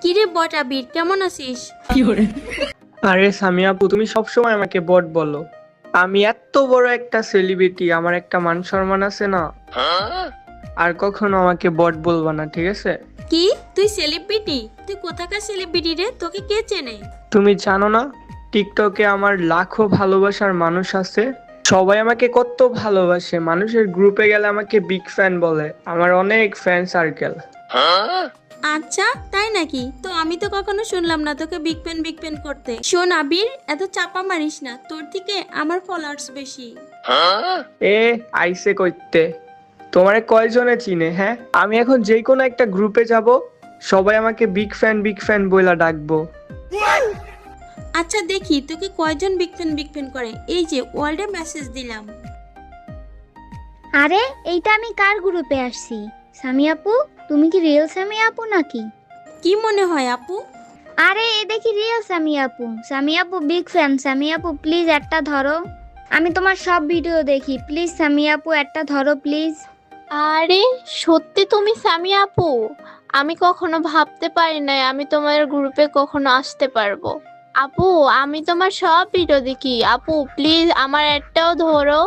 কিরে বট আবির, কেমন আছিস? আরে সামিয়া আপু, তুমি সবসময় আমাকে বট বলো। আমি এত বড় একটা সেলিব্রিটি, আমার একটা মান সম্মান আছে না। আর কখনো আমাকে বট বলবা না, ঠিক আছে? কি, তুই সেলিব্রিটি? তুই কোথাকার সেলিব্রিটি রে? তোকে কে চেনে? তুমি জানো না, টিকটকে আমার লাখো ভালোবাসার মানুষ আছে। সবাই আমাকে কত ভালোবাসে, মানুষের গ্রুপে গেলে আমাকে বিগ ফ্যান বলে। আমার অনেক ফ্যান সার্কেল। আচ্ছা, তাই নাকি? তো আমি তো কখনো শুনলাম না তোকে বিগ ফ্যান করতে। শোন আবির, এত চাপা মারিস না, তোর থেকে আমার ফলোয়ার্স বেশি। এ আইসে কইতে, তোমারে কয়জনে চিনে? হ্যাঁ, আমি এখন যে কোনো একটা গ্রুপে যাব, সবাই আমাকে বিগ ফ্যান বইলা ডাকবো। আচ্ছা দেখি তোকে কয়জন বিগ ফ্যান করে। এই যে ওয়ার্ল্ডে মেসেজ দিলাম। আরে এইটা আমি কার গ্রুপে আসছি? সামি আপু, তুমি কি রিয়েল সামি আপু নাকি? কি মনে হয় আপু? আরে এ দেখি রিয়েল সামি আপু। সামি আপু বিগ ফ্যান। সামি আপু প্লিজ একটা ধরো, আমি তোমার সব ভিডিও দেখি। প্লিজ সামি আপু একটা ধরো প্লিজ। আরে সত্যি তুমি সামি আপু? আমি কখনো ভাবতে পারি নাই আমি তোমার গ্রুপে কখনো আসতে পারবো। আপু, আমি তোমার সব ভিডিও দেখি। আপু প্লিজ আমার একটাও ধরো।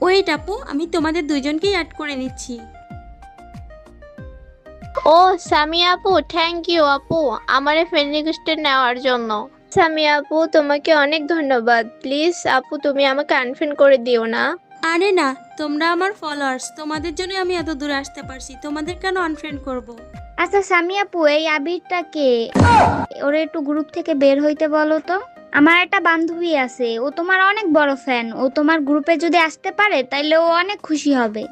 ওয়েট আপু, আমি তোমাদের দুজনকেই অ্যাড করে নিচ্ছি। ও সামি আপু, থ্যাংক ইউ আপু আমার ফ্রেন্ড রিকোয়েস্ট নেওয়ার জন্য। সামি আপু তোমাকে অনেক ধন্যবাদ। প্লিজ আপু তুমি আমাকে আনফ্রেন্ড করে দিও না। আরে না, তোমরা আমার ফলোয়ার্স, তোমাদের জন্য আমি এত দূরে আসতে পারছি, তোমাদের কেন আনফ্রেন্ড করব? আচ্ছা সামি আপু, এই আবিরটাকে ওরে একটু গ্রুপ থেকে বের হইতে বলো তো। আমার একটা বান্ধবী আছে, ও তোমার অনেক বড় ফ্যান। ও তোমার গ্রুপে যদি আসতে পারে তাইলে ও অনেক খুশি হবে।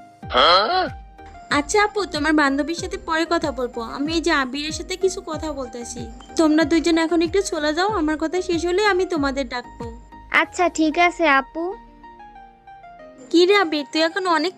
আচ্ছা আপু, তোমার বান্ধবীর সাথে পরে কথা বলবো, আমি এই যে আবিরের সাথে কিছু কথা বলতেছি। তোমরা দুইজন এখন একটু চলে যাও, আমার কথা শেষ হলে আমি তোমাদের ডাকবো। আচ্ছা ঠিক আছে আপু। কি রে আবির, তুই এখন অনেক